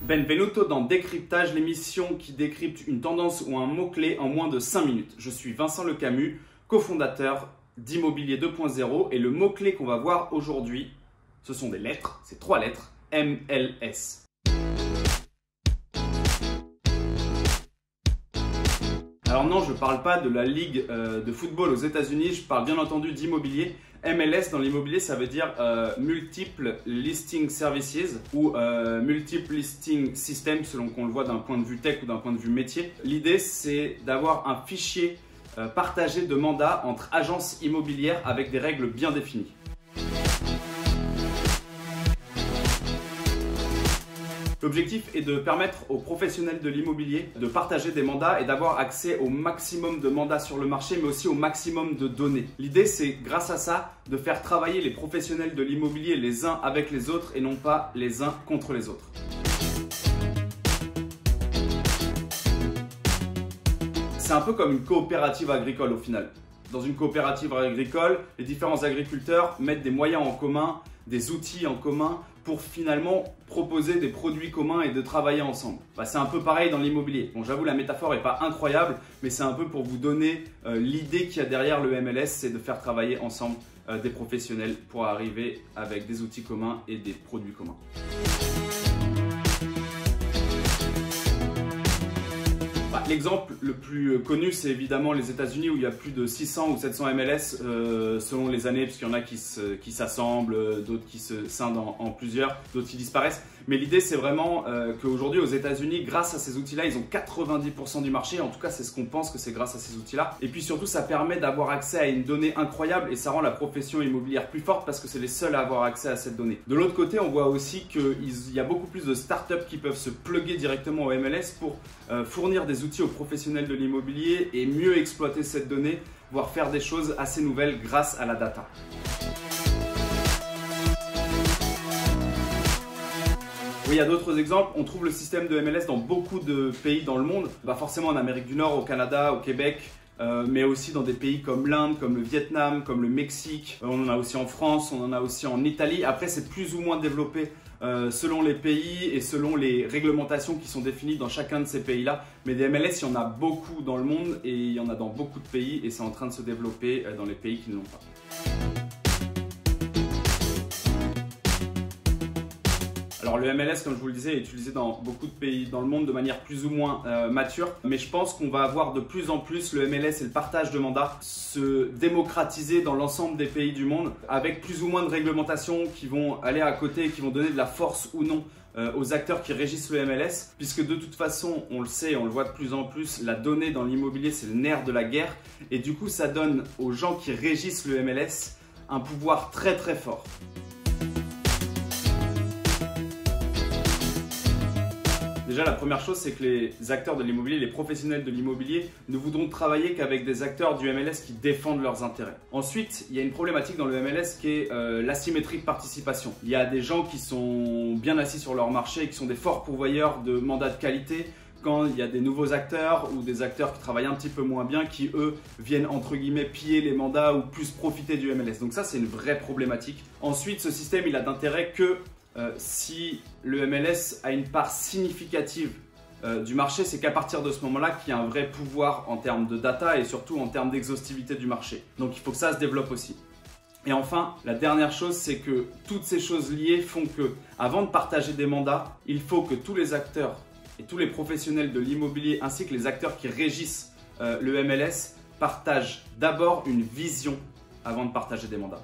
Benvenuto dans Décryptage, l'émission qui décrypte une tendance ou un mot-clé en moins de 5 minutes. Je suis Vincent Le Camus, cofondateur d'Immobilier 2.0 et le mot-clé qu'on va voir aujourd'hui, ce sont des lettres, c'est 3 lettres, MLS. Alors non, je ne parle pas de la ligue de football aux États-Unis, je parle bien entendu d'immobilier. MLS dans l'immobilier, ça veut dire Multiple Listing Services ou Multiple Listing System selon qu'on le voit d'un point de vue tech ou d'un point de vue métier. L'idée, c'est d'avoir un fichier partagé de mandats entre agences immobilières avec des règles bien définies. L'objectif est de permettre aux professionnels de l'immobilier de partager des mandats et d'avoir accès au maximum de mandats sur le marché, mais aussi au maximum de données. L'idée, c'est grâce à ça de faire travailler les professionnels de l'immobilier les uns avec les autres et non pas les uns contre les autres. C'est un peu comme une coopérative agricole au final. Dans une coopérative agricole, les différents agriculteurs mettent des moyens en commun, des outils en commun pour finalement proposer des produits communs et de travailler ensemble. C'est un peu pareil dans l'immobilier. Bon, j'avoue, la métaphore n'est pas incroyable, mais c'est un peu pour vous donner l'idée qu'il y a derrière le MLS, c'est de faire travailler ensemble des professionnels pour arriver avec des outils communs et des produits communs. L'exemple le plus connu, c'est évidemment les États-Unis où il y a plus de 600 ou 700 MLS selon les années, puisqu'il y en a qui s'assemblent, d'autres qui se scindent en plusieurs, d'autres qui disparaissent. Mais l'idée, c'est vraiment qu'aujourd'hui, aux États-Unis, grâce à ces outils-là, ils ont 90% du marché. En tout cas, c'est ce qu'on pense que c'est grâce à ces outils-là. Et puis surtout, ça permet d'avoir accès à une donnée incroyable et ça rend la profession immobilière plus forte parce que c'est les seuls à avoir accès à cette donnée. De l'autre côté, on voit aussi qu'il y a beaucoup plus de startups qui peuvent se plugger directement au MLS pour fournir des outils aux professionnels de l'immobilier et mieux exploiter cette donnée, voire faire des choses assez nouvelles grâce à la data. Oui, il y a d'autres exemples. On trouve le système de MLS dans beaucoup de pays dans le monde. Forcément en Amérique du Nord, au Canada, au Québec, mais aussi dans des pays comme l'Inde, comme le Vietnam, comme le Mexique. On en a aussi en France, on en a aussi en Italie. Après, c'est plus ou moins développé selon les pays et selon les réglementations qui sont définies dans chacun de ces pays-là. Mais des MLS, il y en a beaucoup dans le monde et il y en a dans beaucoup de pays et c'est en train de se développer dans les pays qui ne l'ont pas. Alors le MLS, comme je vous le disais, est utilisé dans beaucoup de pays dans le monde de manière plus ou moins mature. Mais je pense qu'on va avoir de plus en plus le MLS et le partage de mandats se démocratiser dans l'ensemble des pays du monde avec plus ou moins de réglementations qui vont aller à côté et qui vont donner de la force ou non aux acteurs qui régissent le MLS. Puisque de toute façon, on le sait, on le voit de plus en plus, la donnée dans l'immobilier, c'est le nerf de la guerre. Et du coup, ça donne aux gens qui régissent le MLS un pouvoir très très fort. Déjà, la première chose, c'est que les acteurs de l'immobilier, les professionnels de l'immobilier ne voudront travailler qu'avec des acteurs du MLS qui défendent leurs intérêts. Ensuite, il y a une problématique dans le MLS qui est l'asymétrie de participation. Il y a des gens qui sont bien assis sur leur marché et qui sont des forts pourvoyeurs de mandats de qualité, quand il y a des nouveaux acteurs ou des acteurs qui travaillent un petit peu moins bien qui, eux, viennent entre guillemets piller les mandats ou plus profiter du MLS. Donc ça, c'est une vraie problématique. Ensuite, ce système, il a d'intérêt que si le MLS a une part significative du marché, c'est qu'à partir de ce moment-là qu'il y a un vrai pouvoir en termes de data et surtout en termes d'exhaustivité du marché. Donc il faut que ça se développe aussi. Et enfin, la dernière chose, c'est que toutes ces choses liées font que, avant de partager des mandats, il faut que tous les acteurs et tous les professionnels de l'immobilier ainsi que les acteurs qui régissent le MLS partagent d'abord une vision avant de partager des mandats.